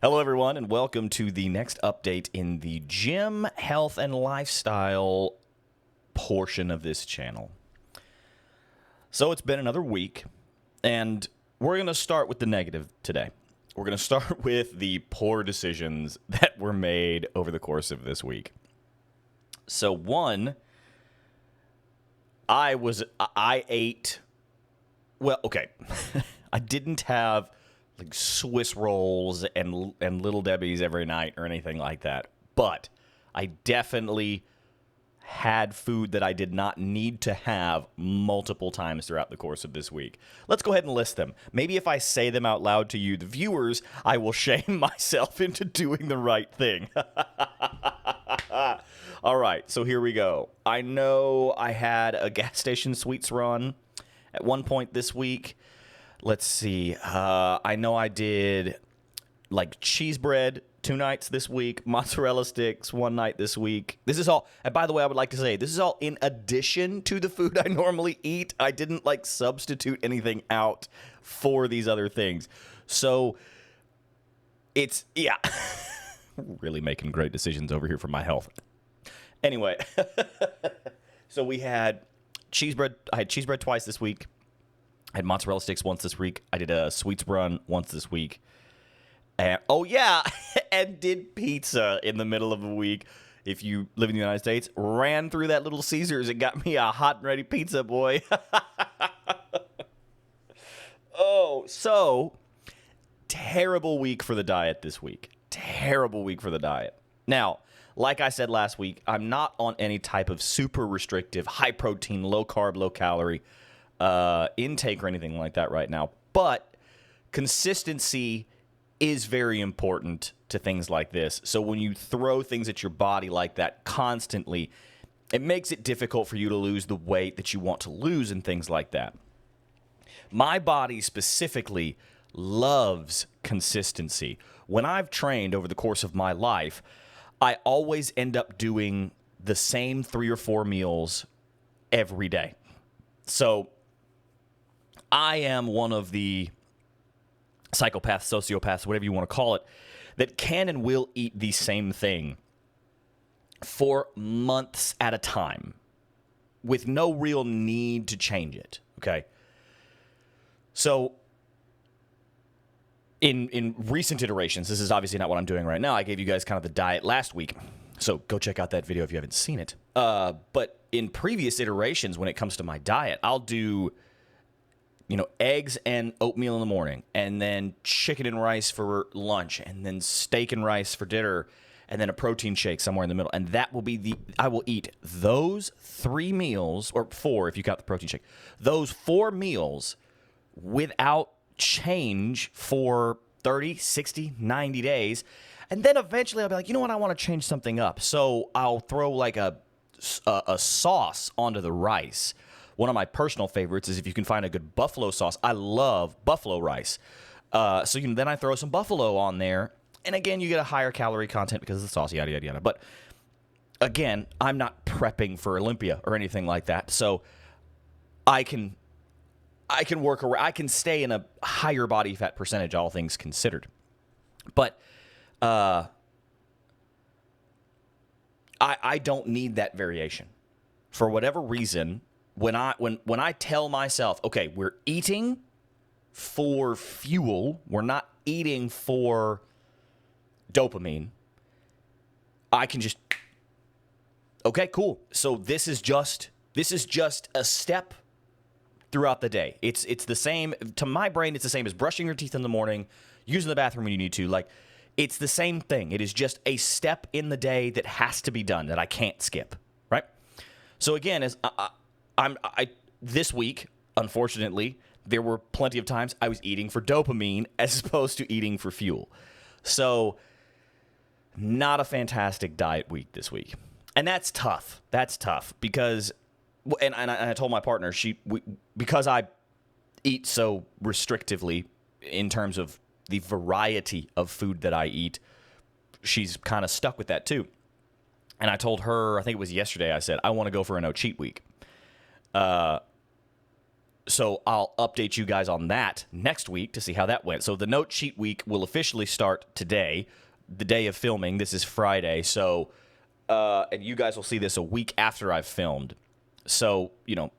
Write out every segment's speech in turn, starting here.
Hello, everyone, and welcome to the next update in the gym, health, and lifestyle portion of this channel. So it's been another week, and we're going to start with the negative today. We're going to start with the poor decisions that were made over the course of this week. So one, I ate, well, okay, I didn't have like Swiss rolls and Little Debbie's every night or anything like that. But I definitely had food that I did not need to have multiple times throughout the course of this week. Let's go ahead and list them. Maybe if I say them out loud to you, the viewers, I will shame myself into doing the right thing. All right, so here we go. I know I had a gas station sweets run at one point this week. Let's see. I know I did like cheese bread 2 nights this week, mozzarella sticks 1 night this week. This is all, and by the way, I would like to say, this is all in addition to the food I normally eat. I didn't like substitute anything out for these other things. So it's, yeah, really making great decisions over here for my health. Anyway, so we had cheese bread. I had cheese bread twice this week. I had mozzarella sticks once this week. I did a sweets run once this week. And, oh, yeah, and did pizza in the middle of the week. If you live in the United States, ran through that Little Caesars and got me a hot and ready pizza, boy. Oh, so terrible week for the diet this week. Terrible week for the diet. Now, like I said last week, I'm not on any type of super restrictive, high protein, low carb, low calorie intake or anything like that right now. But consistency is very important to things like this. So when you throw things at your body like that constantly, it makes it difficult for you to lose the weight that you want to lose and things like that. My body specifically loves consistency. When I've trained over the course of my life, I always end up doing the same 3 or 4 meals every day. So I am one of the psychopaths, sociopaths, whatever you want to call it, that can and will eat the same thing for months at a time with no real need to change it, okay? So in recent iterations, this is obviously not what I'm doing right now. I gave you guys kind of the diet last week, so go check out that video if you haven't seen it. But in previous iterations, when it comes to my diet, I'll do eggs and oatmeal in the morning, and then chicken and rice for lunch, and then steak and rice for dinner, and then a protein shake somewhere in the middle. And that will be I will eat those 3 meals, or 4 if you count the protein shake, those 4 meals without change for 30, 60, 90 days. And then eventually I'll be like, you know what, I want to change something up. So I'll throw like a sauce onto the rice. One of my personal favorites is if you can find a good buffalo sauce. I love buffalo rice. So then I throw some buffalo on there. And again, you get a higher calorie content because of the sauce, yada, yada, yada. But again, I'm not prepping for Olympia or anything like that. So I can work around, I can stay in a higher body fat percentage, all things considered. But I don't need that variation. For whatever reason, when I tell myself, okay, we're eating for fuel, we're not eating for dopamine, I can just, okay, cool. So this is just a step throughout the day. It's the same to my brain. It's the same as brushing your teeth in the morning, using the bathroom when you need to. Like, it's the same thing. It is just a step in the day that has to be done, that I can't skip, right? So again, as I this week, unfortunately, there were plenty of times I was eating for dopamine as opposed to eating for fuel. So not a fantastic diet week this week. And that's tough. That's tough because, and I told my partner, because I eat so restrictively in terms of the variety of food that I eat, she's kind of stuck with that too. And I told her, I think it was yesterday, I said, I want to go for a no cheat week. So I'll update you guys on that next week to see how that went. So the note sheet week will officially start today, the day of filming. This is Friday. So, and you guys will see this a week after I've filmed. So, you know,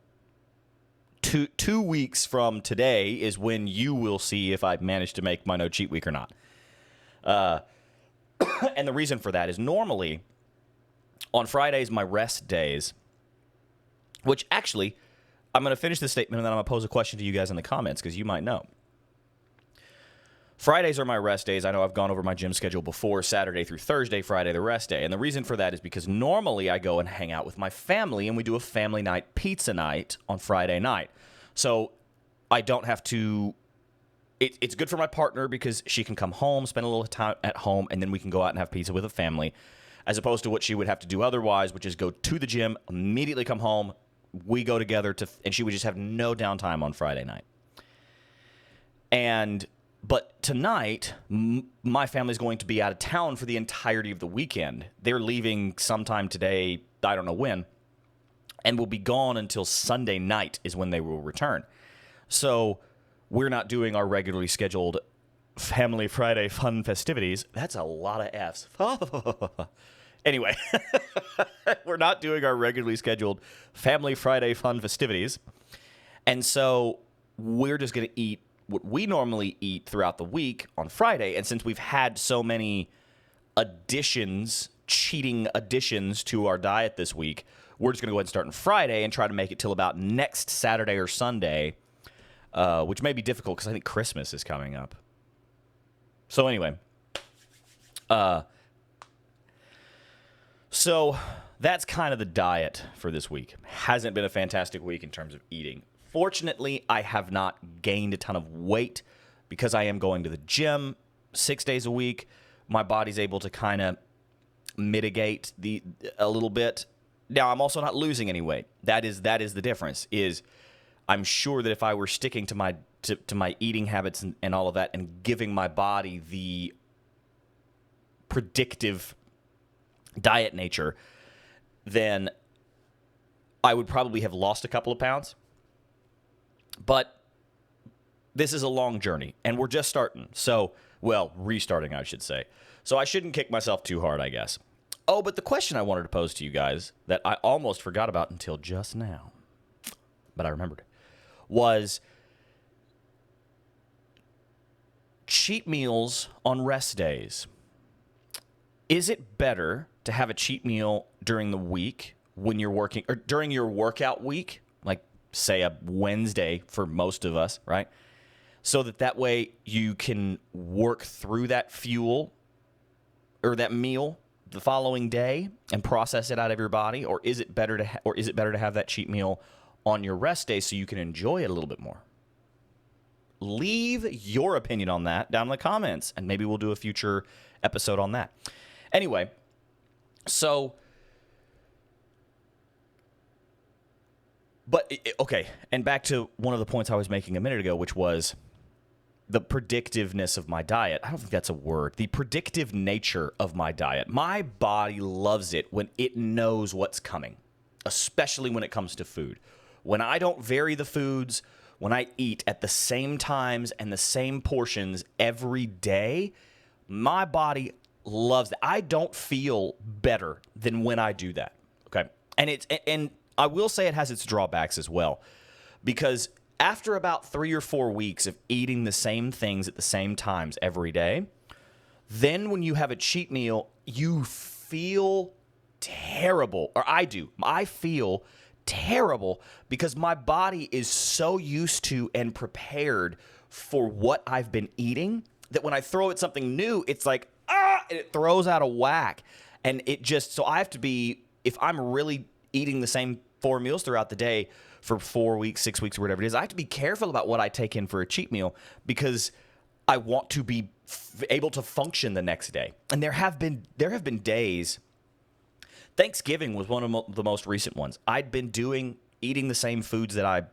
two weeks from today is when you will see if I've managed to make my note sheet week or not. And the reason for that is normally on Fridays, my rest days, which actually, I'm going to finish this statement and then I'm going to pose a question to you guys in the comments because you might know. Fridays are my rest days. I know I've gone over my gym schedule before, Saturday through Thursday, Friday the rest day. And the reason for that is because normally I go and hang out with my family and we do a family night pizza night on Friday night. So I don't have to, it's good for my partner because she can come home, spend a little time at home, and then we can go out and have pizza with a family, as opposed to what she would have to do otherwise, which is go to the gym, immediately come home, we go together and she would just have no downtime on Friday night. But tonight, my family's going to be out of town for the entirety of the weekend. They're leaving sometime today, I don't know when, and will be gone until Sunday night is when they will return. So we're not doing our regularly scheduled Family Friday fun festivities. That's a lot of F's. Anyway, we're not doing our regularly scheduled Family Friday fun festivities. And so we're just going to eat what we normally eat throughout the week on Friday. And since we've had so many cheating additions to our diet this week, we're just going to go ahead and start on Friday and try to make it till about next Saturday or Sunday, which may be difficult because I think Christmas is coming up. So anyway, so that's kind of the diet for this week. Hasn't been a fantastic week in terms of eating. Fortunately, I have not gained a ton of weight because I am going to the gym 6 days a week. My body's able to kind of mitigate a little bit. Now, I'm also not losing any weight. That is the difference. Is I'm sure that if I were sticking to my eating habits and all of that and giving my body the predictive diet nature, then I would probably have lost a couple of pounds. But this is a long journey, and we're just starting. So, well, restarting, I should say. So I shouldn't kick myself too hard, I guess. Oh, but the question I wanted to pose to you guys that I almost forgot about until just now, but I remembered, was cheat meals on rest days. Is it better to have a cheat meal during the week when you're working, or during your workout week, like say a Wednesday for most of us, right? So that way you can work through that fuel or that meal the following day and process it out of your body, or is it better to have that cheat meal on your rest day so you can enjoy it a little bit more? Leave your opinion on that down in the comments, and maybe we'll do a future episode on that. Anyway, so, but, okay, and back to one of the points I was making a minute ago, which was the predictiveness of my diet. I don't think that's a word. The predictive nature of my diet. My body loves it when it knows what's coming, especially when it comes to food. When I don't vary the foods, when I eat at the same times and the same portions every day, my body loves it. I don't feel better than when I do that. Okay. And I will say it has its drawbacks as well, because after about 3 or 4 weeks of eating the same things at the same times every day, then when you have a cheat meal, you feel terrible. Or I do. I feel terrible because my body is so used to and prepared for what I've been eating that when I throw it something new, it's like, and it throws out of whack. And it just, so I have to be, if I'm really eating the same 4 meals throughout the day for 4 weeks, 6 weeks, or whatever it is, I have to be careful about what I take in for a cheat meal because I want to be able to function the next day. And there have been days. Thanksgiving was one of the most recent ones. I'd been eating the same foods that I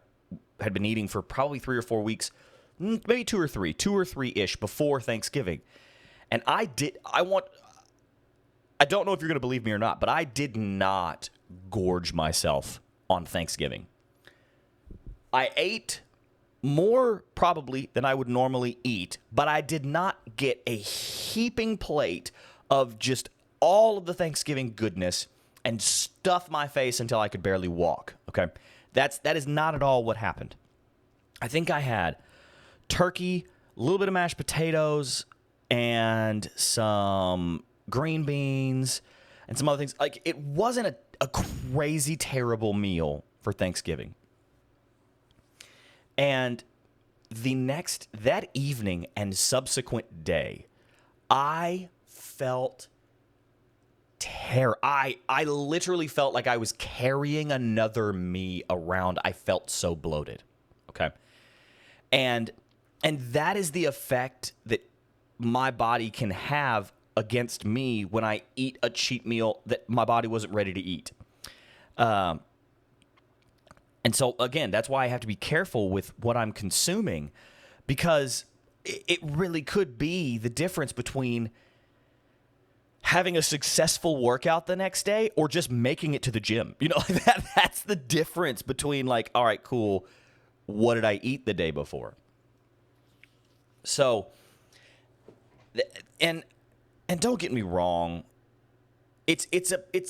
had been eating for probably 3 or 4 weeks, maybe 2 or 3-ish before Thanksgiving. And I don't know if you're going to believe me or not, but I did not gorge myself on Thanksgiving. I ate more probably than I would normally eat, but I did not get a heaping plate of just all of the Thanksgiving goodness and stuff my face until I could barely walk, okay? That is not at all what happened. I think I had turkey, a little bit of mashed potatoes, and some green beans, and some other things. Like, it wasn't a crazy terrible meal for Thanksgiving. And that evening and subsequent day, I felt I literally felt like I was carrying another me around. I felt so bloated. Okay. And that is the effect that my body can have against me when I eat a cheat meal that my body wasn't ready to eat. And so, again, that's why I have to be careful with what I'm consuming, because it really could be the difference between having a successful workout the next day or just making it to the gym. You know, like that's the difference between, like, all right, cool, what did I eat the day before? So, and don't get me wrong, it's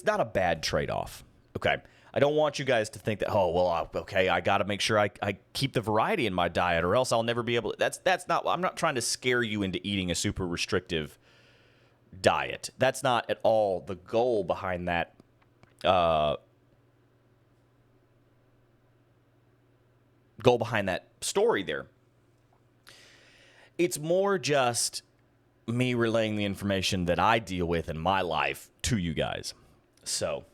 not a bad trade-off, okay? I don't want you guys to think that, oh, well, okay, I got to make sure I keep the variety in my diet or else I'll never be able to. That's not, I'm not trying to scare you into eating a super restrictive diet. That's not at all the goal behind that story there. It's more just me relaying the information that I deal with in my life to you guys. So,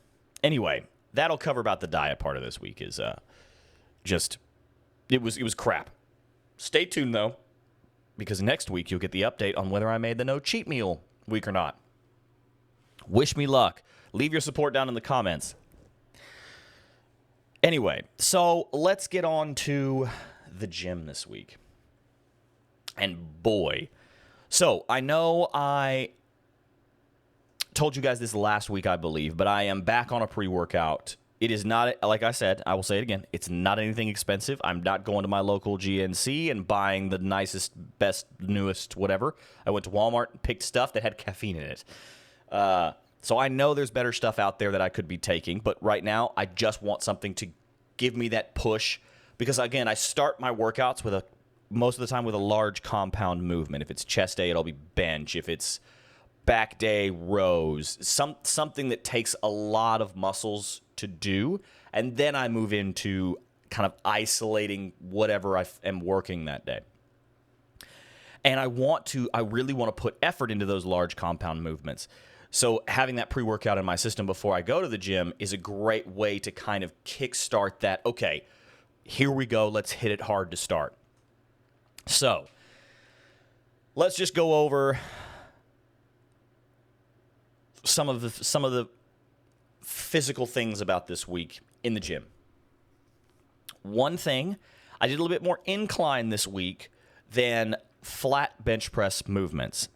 anyway, that'll cover about the diet part of this week. Is it was crap. Stay tuned though, because next week you'll get the update on whether I made the no cheat meal week or not. Wish me luck. Leave your support down in the comments. Anyway, so let's get on to the gym this week. And boy, so I know I told you guys this last week, I believe, but I am back on a pre-workout. It is not, like I said, I will say it again, it's not anything expensive. I'm not going to my local GNC and buying the nicest, best, newest, whatever. I went to Walmart and picked stuff that had caffeine in it. So I know there's better stuff out there that I could be taking, but right now I just want something to give me that push, because again, I start my workouts with most of the time with a large compound movement. If it's chest day, it'll be bench. If it's back day, rows, something that takes a lot of muscles to do, and then I move into kind of isolating whatever I am working that day. And I really want to put effort into those large compound movements. So having that pre-workout in my system before I go to the gym is a great way to kind of kickstart that, okay, here we go, let's hit it hard to start. So let's just go over some of the physical things about this week in the gym. One thing, I did a little bit more incline this week than flat bench press movements.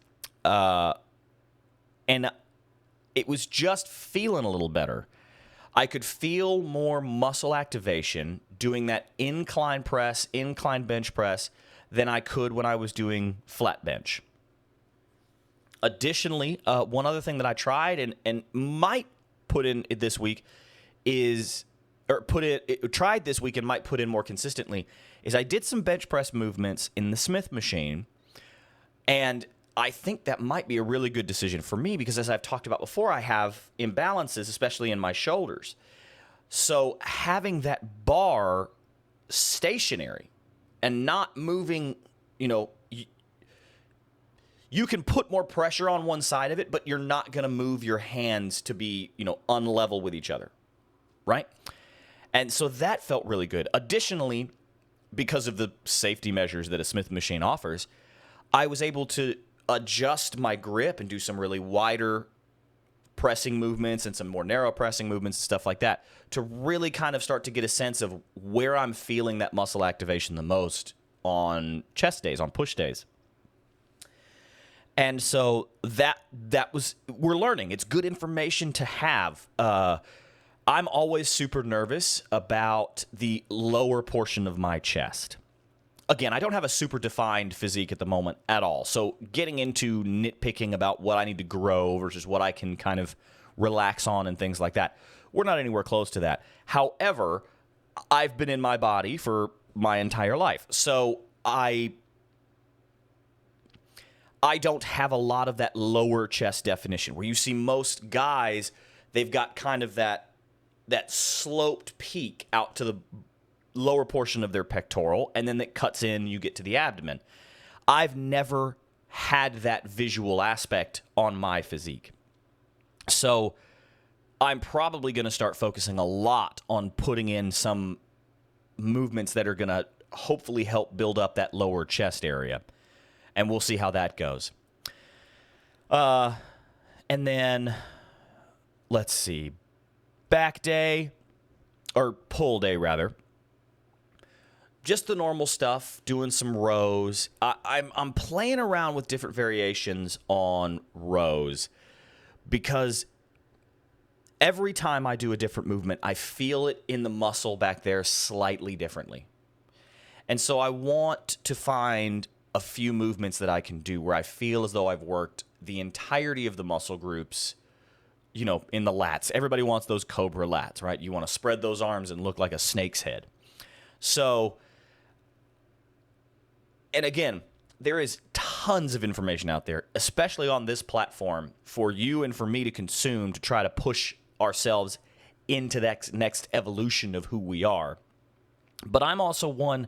And it was just feeling a little better. I could feel more muscle activation doing that incline bench press than I could when I was doing flat bench. Additionally, one other thing that I tried and might put in this week tried this week and might put in more consistently is I did some bench press movements in the Smith machine, and I think that might be a really good decision for me because, as I've talked about before, I have imbalances, especially in my shoulders. So having that bar stationary and not moving, you can put more pressure on one side of it, but you're not going to move your hands to be, unlevel with each other, right? And so that felt really good. Additionally, because of the safety measures that a Smith machine offers, I was able to adjust my grip and do some really wider pressing movements and some more narrow pressing movements and stuff like that to really kind of start to get a sense of where I'm feeling that muscle activation the most on chest days, on push days. And so that was, we're learning. It's good information to have. I'm always super nervous about the lower portion of my chest. again, I don't have a super defined physique at the moment at all. So getting into nitpicking about what I need to grow versus what I can kind of relax on and things like that, we're not anywhere close to that. However, I've been in my body for my entire life. So I don't have a lot of that lower chest definition where you see most guys, they've got kind of that sloped peak out to the lower portion of their pectoral, and then it cuts in, you get to the abdomen. I've never had that visual aspect on my physique. So I'm probably going to start focusing a lot on putting in some movements that are going to hopefully help build up that lower chest area. And we'll see how that goes. And then, let's see, back day, or pull day rather. Just the normal stuff, doing some rows. I'm playing around with different variations on rows because every time I do a different movement, I feel it in the muscle back there slightly differently. And so I want to find a few movements that I can do where I feel as though I've worked the entirety of the muscle groups, you know, in the lats. Everybody wants those cobra lats, right? You want to spread those arms and look like a snake's head. So, and again, there is tons of information out there, especially on this platform, for you and for me to consume to try to push ourselves into that next evolution of who we are. But I'm also one,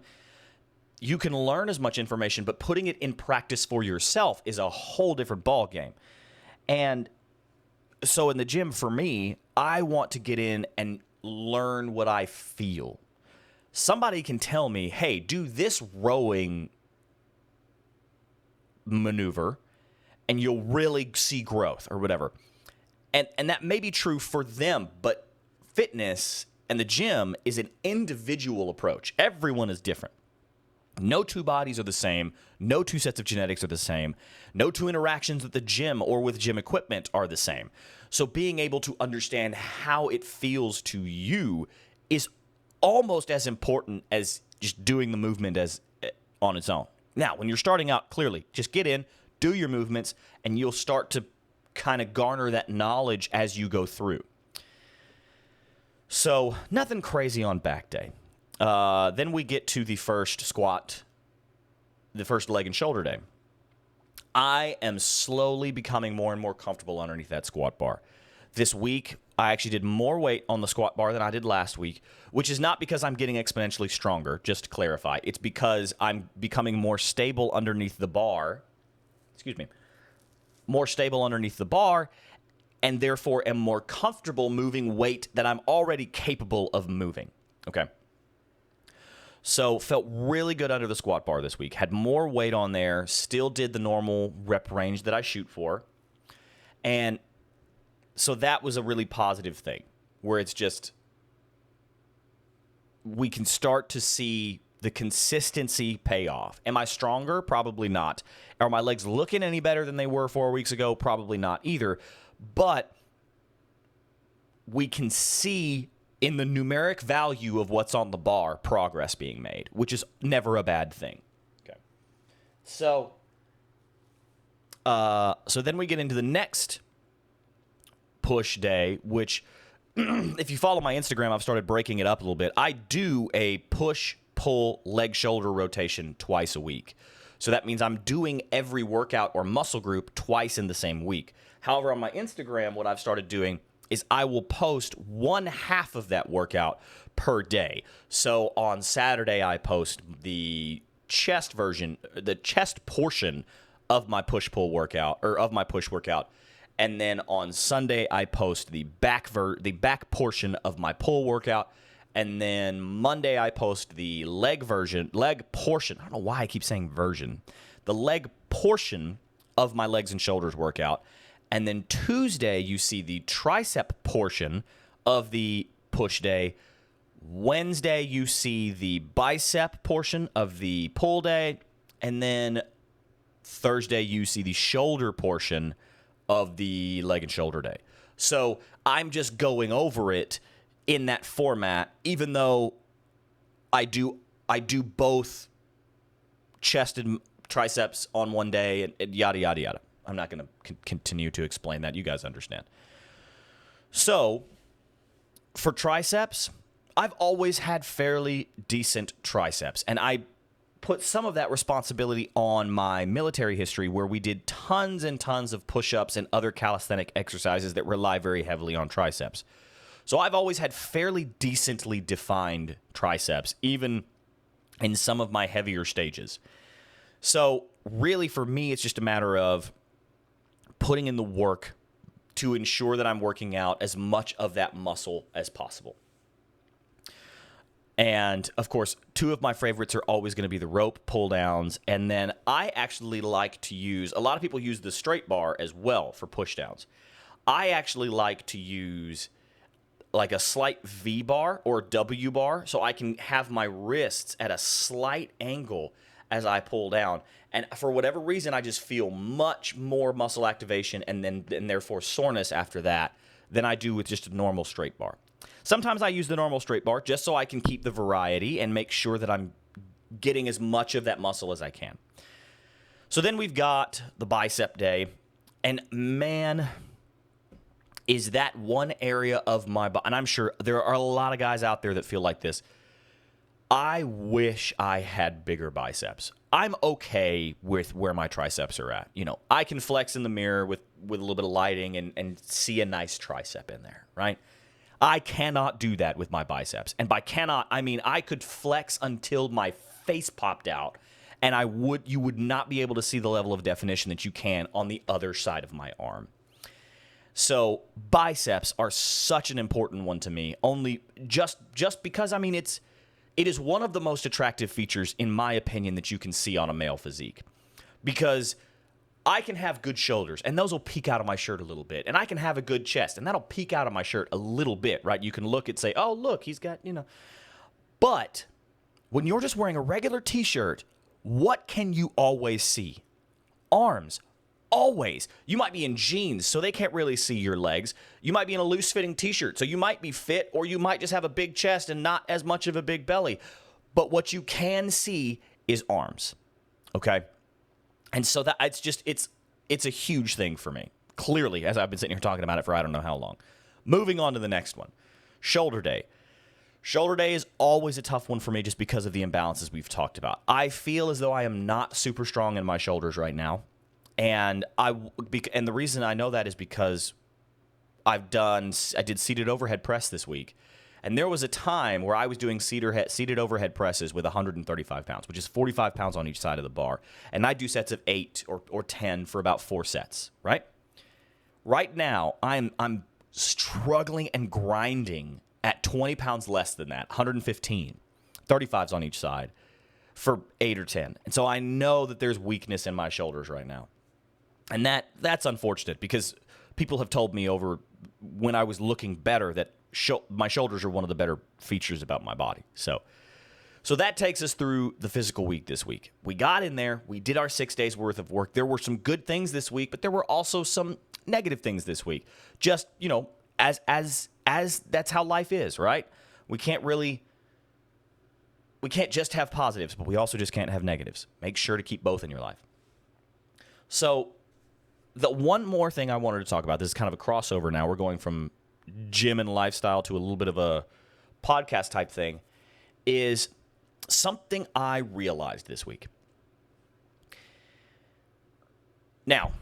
you can learn as much information, but putting it in practice for yourself is a whole different ball game. And so in the gym, for me, I want to get in and learn what I feel. Somebody can tell me, hey, do this rowing maneuver and you'll really see growth or whatever. And that may be true for them, but fitness and the gym is an individual approach. Everyone is different. No two bodies are the same. No two sets of genetics are the same. No two interactions at the gym or with gym equipment are the same. So being able to understand how it feels to you is almost as important as just doing the movement as on its own. Now, when you're starting out, clearly, just get in, do your movements, and you'll start to kind of garner that knowledge as you go through. So nothing crazy on back day. Then we get to the first squat, the first leg and shoulder day. I am slowly becoming more and more comfortable underneath that squat bar. This week, I actually did more weight on the squat bar than I did last week, which is not because I'm getting exponentially stronger, just to clarify. It's because I'm becoming more stable underneath the bar. More stable underneath the bar, and therefore am more comfortable moving weight that I'm already capable of moving. Okay. So felt really good under the squat bar this week. Had more weight on there. Still did the normal rep range that I shoot for. And so that was a really positive thing where it's just we can start to see the consistency pay off. Am I stronger? Probably not. Are my legs looking any better than they were 4 weeks ago? Probably not either. But we can see in the numeric value of what's on the bar progress being made, which is never a bad thing. Okay. So then we get into the next push day, which if you follow my Instagram, I've started breaking it up a little bit. I do a push, pull, leg, shoulder rotation twice a week. So that means I'm doing every workout or muscle group twice in the same week. However, on my Instagram, what I've started doing is I will post one half of that workout per day. So on Saturday, I post the chest version, the chest portion of my push-pull workout, or of my push workout. And then on Sunday, I post the back portion of my pull workout. And then Monday, I post the leg portion. I don't know why I keep saying version. The leg portion of my legs and shoulders workout. And then Tuesday, you see the tricep portion of the push day. Wednesday, you see the bicep portion of the pull day. And then Thursday, you see the shoulder portion of the leg and shoulder day. So I'm just going over it in that format, even though I do both chest and triceps on one day, and yada, yada, yada. I'm not going to continue to explain that. You guys understand. So, for triceps, I've always had fairly decent triceps, and I put some of that responsibility on my military history, where we did tons and tons of push-ups and other calisthenic exercises that rely very heavily on triceps. So I've always had fairly decently defined triceps, even in some of my heavier stages. So really for me, it's just a matter of putting in the work to ensure that I'm working out as much of that muscle as possible. And, of course, two of my favorites are always going to be the rope pull downs. And then I actually like to use, a lot of people use the straight bar as well for push downs. I actually like to use like a slight V bar or W bar so I can have my wrists at a slight angle as I pull down. And for whatever reason, I just feel much more muscle activation and therefore soreness after that than I do with just a normal straight bar. Sometimes I use the normal straight bar just so I can keep the variety and make sure that I'm getting as much of that muscle as I can. So then we've got the bicep day, and man, is that one area of my body, and I'm sure there are a lot of guys out there that feel like this. I wish I had bigger biceps. I'm okay with where my triceps are at. You know, I can flex in the mirror with a little bit of lighting and see a nice tricep in there, right? I cannot do that with my biceps. And by cannot, I mean I could flex until my face popped out, and you would not be able to see the level of definition that you can on the other side of my arm. So biceps are such an important one to me, only just because, I mean, it is one of the most attractive features, in my opinion, that you can see on a male physique. Because I can have good shoulders, and those will peek out of my shirt a little bit. And I can have a good chest, and that'll peek out of my shirt a little bit, right? You can look and say, oh, look, he's got, you know. But when you're just wearing a regular t-shirt, what can you always see? Arms. Always. You might be in jeans, so they can't really see your legs. You might be in a loose-fitting t-shirt, so you might be fit, or you might just have a big chest and not as much of a big belly. But what you can see is arms, okay? And so that it's a huge thing for me, clearly, as I've been sitting here talking about it for I don't know how long. Moving on to the next one, shoulder day. Shoulder day is always a tough one for me just because of the imbalances we've talked about. I feel as though I am not super strong in my shoulders right now. And the reason I know that is because I did seated overhead press this week, and there was a time where I was doing seated overhead presses with 135 pounds, which is 45 pounds on each side of the bar, and I do sets of 8 or 10 for about 4 sets. Right now, I'm struggling and grinding at 20 pounds less than that, 115, 35s on each side for 8 or 10, and so I know that there's weakness in my shoulders right now. And that's unfortunate because people have told me over when I was looking better that my shoulders are one of the better features about my body. So that takes us through the physical week this week. We got in there. We did our 6 days worth of work. There were some good things this week, but there were also some negative things this week. Just, you know, as that's how life is, right? We can't just have positives, but we also just can't have negatives. Make sure to keep both in your life. So the one more thing I wanted to talk about, this is kind of a crossover now. We're going from gym and lifestyle to a little bit of a podcast type thing, is something I realized this week. Now,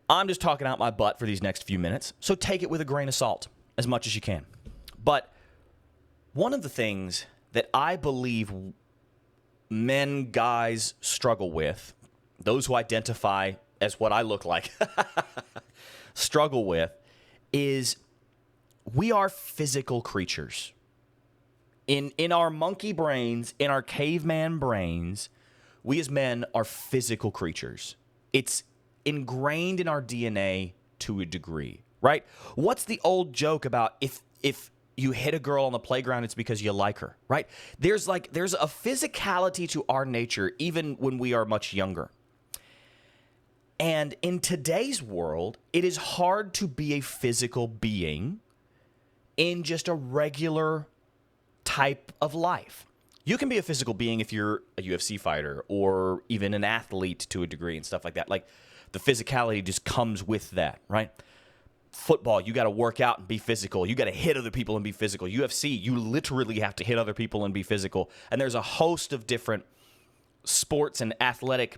I'm just talking out my butt for these next few minutes, so take it with a grain of salt as much as you can. But one of the things that I believe guys struggle with, those who identify as what I look like, struggle with, is we are physical creatures. In our monkey brains, in our caveman brains, we as men are physical creatures. It's ingrained in our DNA to a degree, right? What's the old joke about if you hit a girl on the playground, it's because you like her, right? There's a physicality to our nature even when we are much younger. And in today's world, it is hard to be a physical being in just a regular type of life. You can be a physical being if you're a UFC fighter or even an athlete to a degree and stuff like that. Like, the physicality just comes with that, right? Football, you got to work out and be physical. You got to hit other people and be physical. UFC, you literally have to hit other people and be physical. And there's a host of different sports and athletic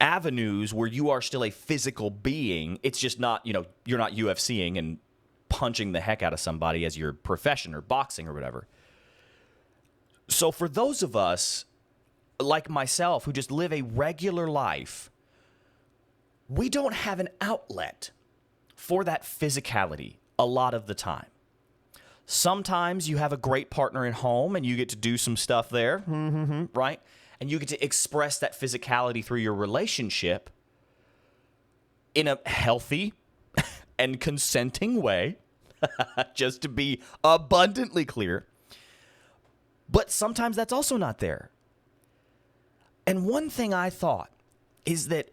avenues where you are still a physical being. It's just not, you're not UFCing and punching the heck out of somebody as your profession or boxing or whatever. So for those of us like myself who just live a regular life, we don't have an outlet for that physicality a lot of the time. Sometimes you have a great partner at home and you get to do some stuff there, right? And you get to express that physicality through your relationship in a healthy and consenting way, just to be abundantly clear. But sometimes that's also not there. And one thing I thought is that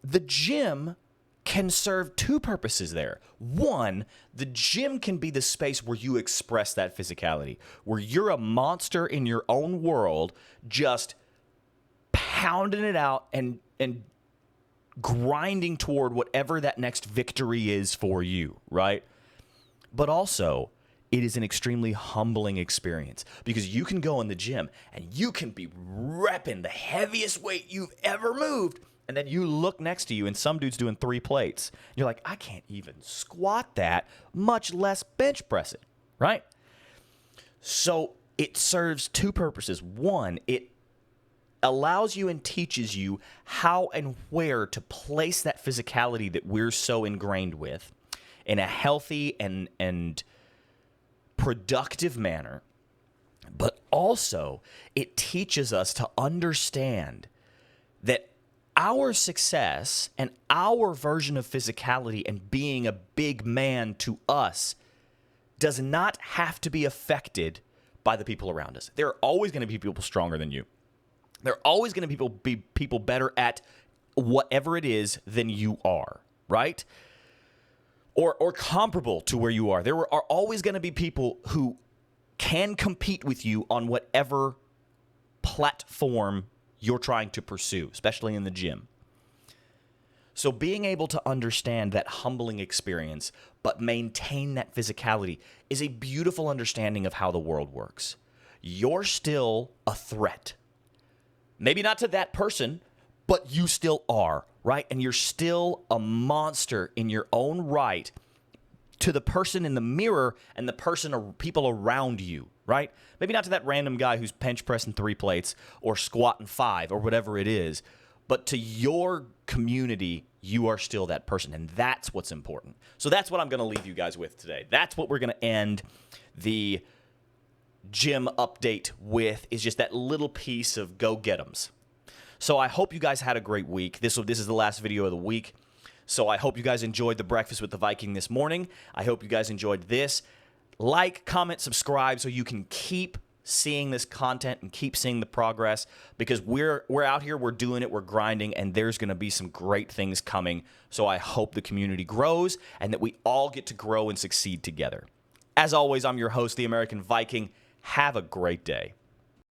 the gym can serve two purposes there. One, the gym can be the space where you express that physicality, where you're a monster in your own world, just pounding it out and grinding toward whatever that next victory is for you, right? But also, it is an extremely humbling experience because you can go in the gym and you can be repping the heaviest weight you've ever moved. And then you look next to you and some dude's doing 3 plates. You're like, I can't even squat that, much less bench press it, right? So it serves two purposes. One, it allows you and teaches you how and where to place that physicality that we're so ingrained with in a healthy and productive manner. But also, it teaches us to understand that our success and our version of physicality and being a big man to us does not have to be affected by the people around us. There are always going to be people stronger than you. There are always going to be people better at whatever it is than you are, right? Or comparable to where you are. There are always going to be people who can compete with you on whatever platform you're trying to pursue, especially in the gym. So being able to understand that humbling experience, but maintain that physicality, is a beautiful understanding of how the world works. You're still a threat. Maybe not to that person, but you still are, right? And you're still a monster in your own right to the person in the mirror and the person or people around you, right? Maybe not to that random guy who's bench pressing 3 plates or squatting 5 or whatever it is, but to your community, you are still that person, and that's what's important. So that's what I'm going to leave you guys with today. That's what we're going to end the gym update with, is just that little piece of go get 'ems. So I hope you guys had a great week. This is the last video of the week. So I hope you guys enjoyed the Breakfast with the Viking this morning. I hope you guys enjoyed this. Like, comment, subscribe so you can keep seeing this content and keep seeing the progress, because we're out here, we're doing it, we're grinding, and there's going to be some great things coming. So I hope the community grows and that we all get to grow and succeed together. As always, I'm your host, the American Viking. Have a great day.